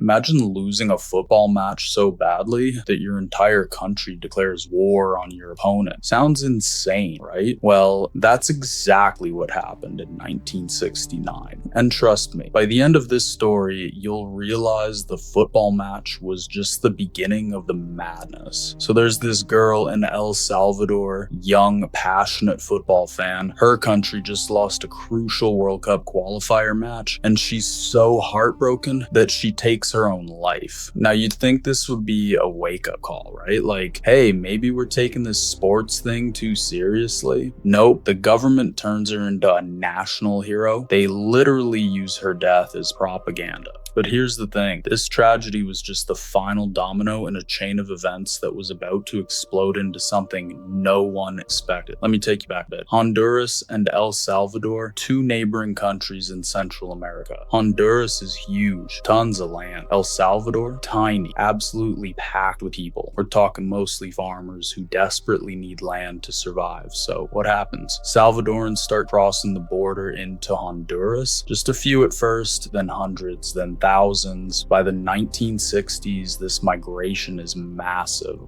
Imagine losing a football match so badly that your entire country declares war on your opponent. Sounds insane, right? Well, that's exactly what happened in 1969. And trust me, by the end of this story, you'll realize the football match was just the beginning of the madness. So there's this girl in El Salvador, young, passionate football fan. Her country just lost a crucial World Cup qualifier match, and she's so heartbroken that she takes her own life. Now, you'd think this would be a wake-up call, right? Like, hey, maybe we're taking this sports thing too seriously. Nope, the government turns her into a national hero. They literally use her death as propaganda. But here's the thing, this tragedy was just the final domino in a chain of events that was about to explode into something no one expected. Let me take you back a bit. Honduras and El Salvador, two neighboring countries in Central America. Honduras is huge, tons of land. El Salvador, tiny, absolutely packed with people. We're talking mostly farmers who desperately need land to survive. So what happens? Salvadorans start crossing the border into Honduras. Just a few at first, then hundreds, then thousands. By the 1960s, this migration is massive.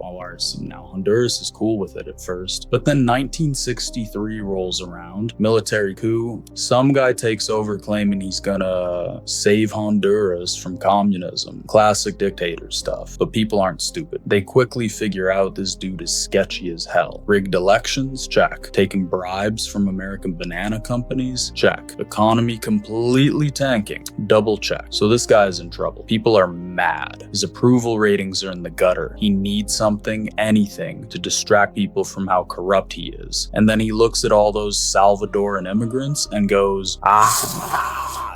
Now, Honduras is cool with it at first, but then 1963 rolls around, military coup, some guy takes over claiming he's gonna save Honduras from communism. Classic dictator stuff, but people aren't stupid. They quickly figure out this dude is sketchy as hell. Rigged elections? Check. Taking bribes from American banana companies? Check. Economy completely tanking? Double check. So this guy's in trouble. People are mad. His approval ratings are in the gutter. He needs something, anything, to distract people from how corrupt he is. And then he looks at all those Salvadoran immigrants and goes,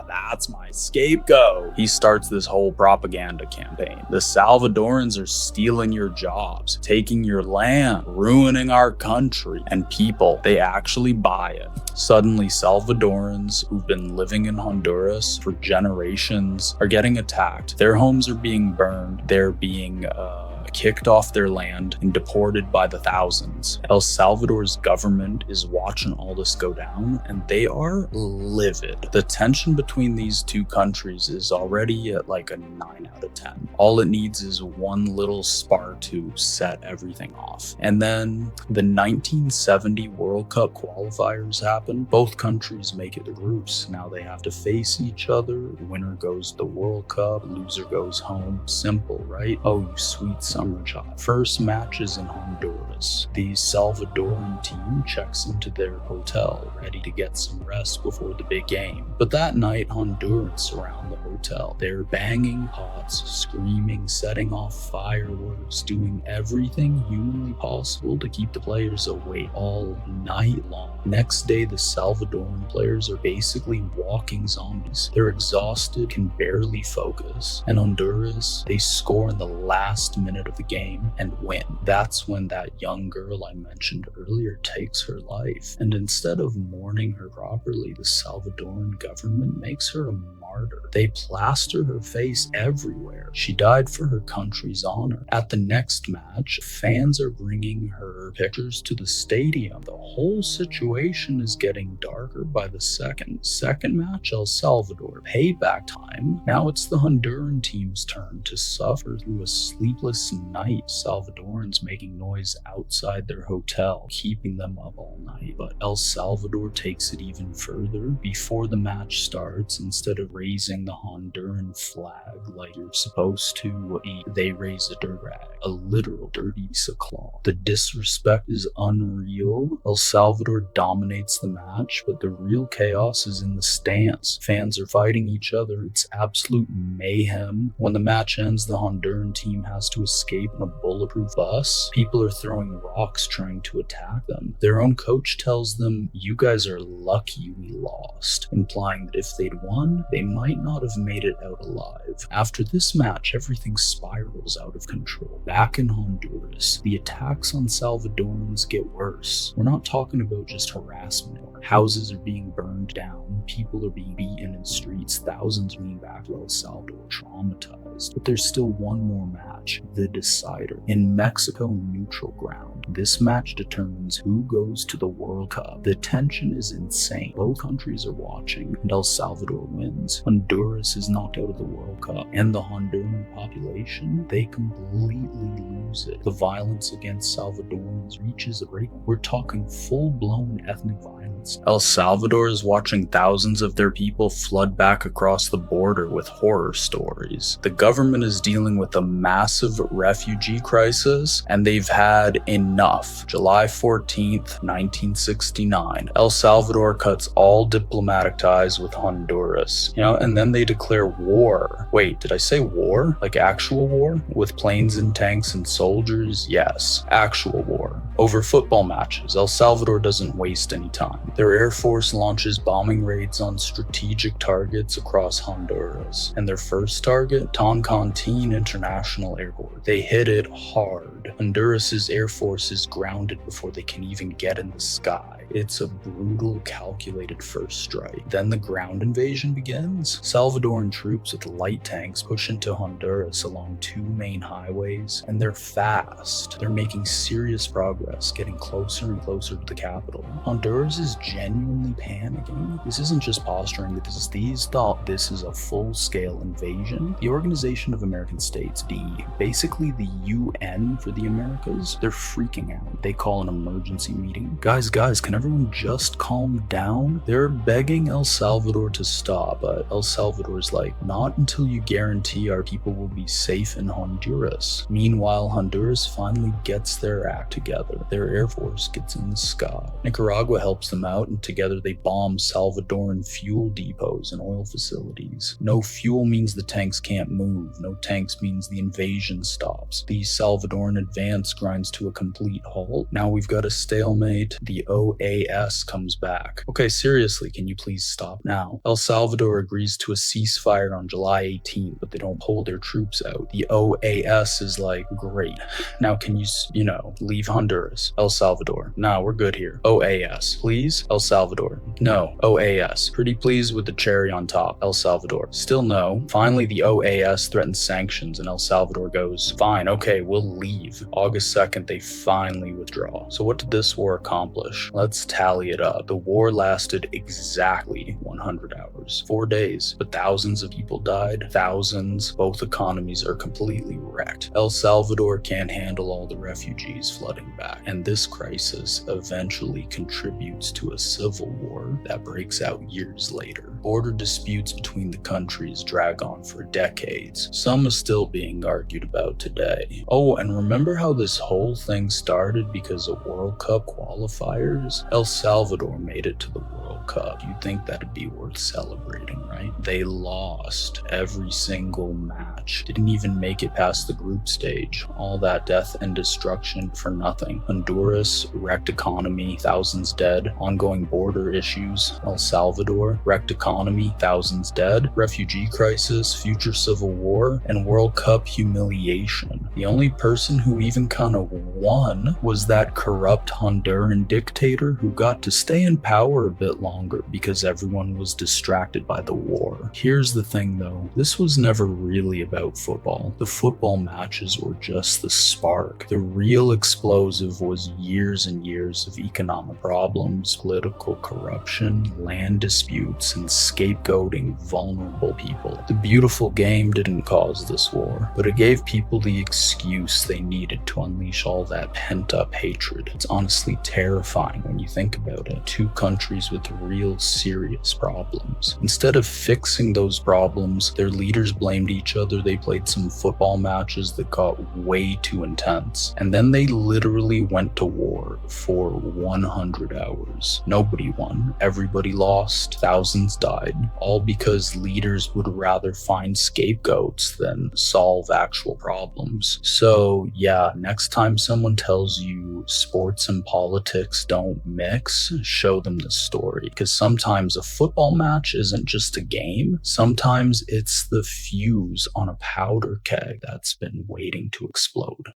that's my scapegoat. He starts this whole propaganda campaign. The Salvadorans are stealing your jobs, taking your land, ruining our country, and people, they actually buy it. Suddenly, Salvadorans who've been living in Honduras for generations are getting attacked. Their homes are being burned. They're being kicked off their land and deported by the thousands. El Salvador's government is watching all this go down, and they are livid. The tension between these two countries is already at like a 9 out of 10. All it needs is one little spark to set everything off. And then the 1970 World Cup qualifiers happen. Both countries make it to groups. Now they have to face each other. Winner goes to the World Cup, loser goes home. Simple, right? Oh, you sweet summer child. First match is in Honduras. The Salvadoran team checks into their hotel, ready to get some rest before the big game. But that night, Hondurans surround the hotel. They're banging pots, screaming, setting off fireworks, doing everything humanly possible to keep the players awake all night long. Next day, the Salvadoran players are basically walking zombies. They're exhausted, can barely focus. And Honduras, they score in the last minute of the game and win. That's when that young girl I mentioned earlier takes her life. And instead of mourning her properly, the Salvadoran government makes her a martyr. They plaster her face everywhere. She died for her country's honor. At the next match, fans are bringing her pictures to the stadium. The whole situation is getting darker by the second. Second match, El Salvador. Payback time. Now it's the Honduran team's turn to suffer through a sleepless night. Salvadorans making noise outside their hotel, keeping them up all night. But El Salvador takes it even further. Before the match starts, instead of raising the Honduran flag like you're supposed to, they raise a dirt rag, a literal dirty claw. The disrespect is unreal. El Salvador dominates the match, but the real chaos is in the stands. Fans are fighting each other. It's absolute mayhem. When the match ends, the Honduran team has to escape in a bulletproof bus. People are throwing rocks trying to attack them. Their own coach tells them, "You guys are lucky we lost," implying that if they'd won, they might not have made it out alive. After this match, everything spirals out of control. Back in Honduras, the attacks on Salvadorans get worse. We're not talking about just harassment. Houses are being burned down, people are being beaten in streets, thousands are being back to El Salvador traumatized. But there's still one more match, the decider. In Mexico neutral ground, this match determines who goes to the World Cup. The tension is insane. Both countries are watching, and El Salvador wins. Honduras is knocked out of the World Cup, and the Honduran population, they completely lose it. The violence against Salvadorans reaches a break. We're talking full-blown ethnic violence. El Salvador is watching thousands of their people flood back across the border with horror stories. The government is dealing with a massive refugee crisis, and they've had enough. July 14th, 1969, El Salvador cuts all diplomatic ties with Honduras, and then they declare war. Wait, did I say war? Like actual war? With planes and tanks and soldiers? Yes, actual war. Over football matches, El Salvador doesn't waste any time. Their air force launches bombing raids on strategic targets across Honduras. And their first target, Toncontín International Airport. They hit it hard. Honduras's air force is grounded before they can even get in the sky. It's a brutal, calculated first strike. Then the ground invasion begins. Salvadoran troops with light tanks push into Honduras along two main highways, and they're fast. They're making serious progress, getting closer and closer to the capital. Honduras is genuinely panicking. This isn't just posturing, these thought this is a full-scale invasion. The Organization of American States, basically the UN for the Americas, they're freaking out. They call an emergency meeting. Guys, can everyone just calm down? They're begging El Salvador to stop, but El Salvador's like, not until you guarantee our people will be safe in Honduras. Meanwhile, Honduras finally gets their act together. Their air force gets in the sky. Nicaragua helps them out, and together they bomb Salvadoran fuel depots and oil facilities. No fuel means the tanks can't move. No tanks means the invasion stops. The Salvadoran advance grinds to a complete halt. Now we've got a stalemate. The OAS comes back. Okay, seriously, can you please stop now? El Salvador agrees to a ceasefire on July 18th, but they don't pull their troops out. The OAS is like, great. Now can you, leave Honduras? El Salvador. Nah, we're good here. OAS. Please? El Salvador. No. OAS. Pretty pleased with the cherry on top. El Salvador. Still no. Finally, the OAS threatens sanctions, and El Salvador goes, fine, okay, we'll leave. August 2nd, they finally withdraw. So what did this war accomplish? Let's tally it up. The war lasted exactly 100 hours. 4 days, but thousands of people died. Thousands. Both economies are completely wrecked. El Salvador can't handle all the refugees flooding back, and this crisis eventually contributes to a civil war that breaks out years later. Border disputes between the countries drag on for decades. Some are still being argued about today. Oh, and remember how this whole thing started because of World Cup qualifiers? El Salvador made it to the World Cup. You'd think that'd be worth celebrating, right? They lost every single match. Didn't even make it past the group stage. All that death and destruction for nothing. Honduras, wrecked economy, thousands dead. Ongoing border issues. El Salvador, wrecked economy, thousands dead. Refugee crisis, future civil war, and World Cup humiliation. The only person who even kind of won was that corrupt Honduran dictator who got to stay in power a bit longer because everyone was distracted by the war. Here's the thing though, this was never really about football. The football matches were just the spark. The real explosive was years and years of economic problems, political corruption, land disputes, and scapegoating vulnerable people. The beautiful game didn't cause this war, but it gave people the excuse they needed to unleash all that pent-up hatred. It's honestly terrifying when you think about it. Two countries with real serious problems. Instead of fixing those problems, their leaders blamed each other. They played some football matches that got way too intense. And then they literally went to war for 100 hours. Nobody won. Everybody lost. Thousands died. All because leaders would rather find scapegoats than solve actual problems. So yeah, next time someone tells you sports and politics don't mix, show them the story. Because sometimes a football match isn't just a game. Sometimes it's the fuse on a powder keg that's been waiting to explode.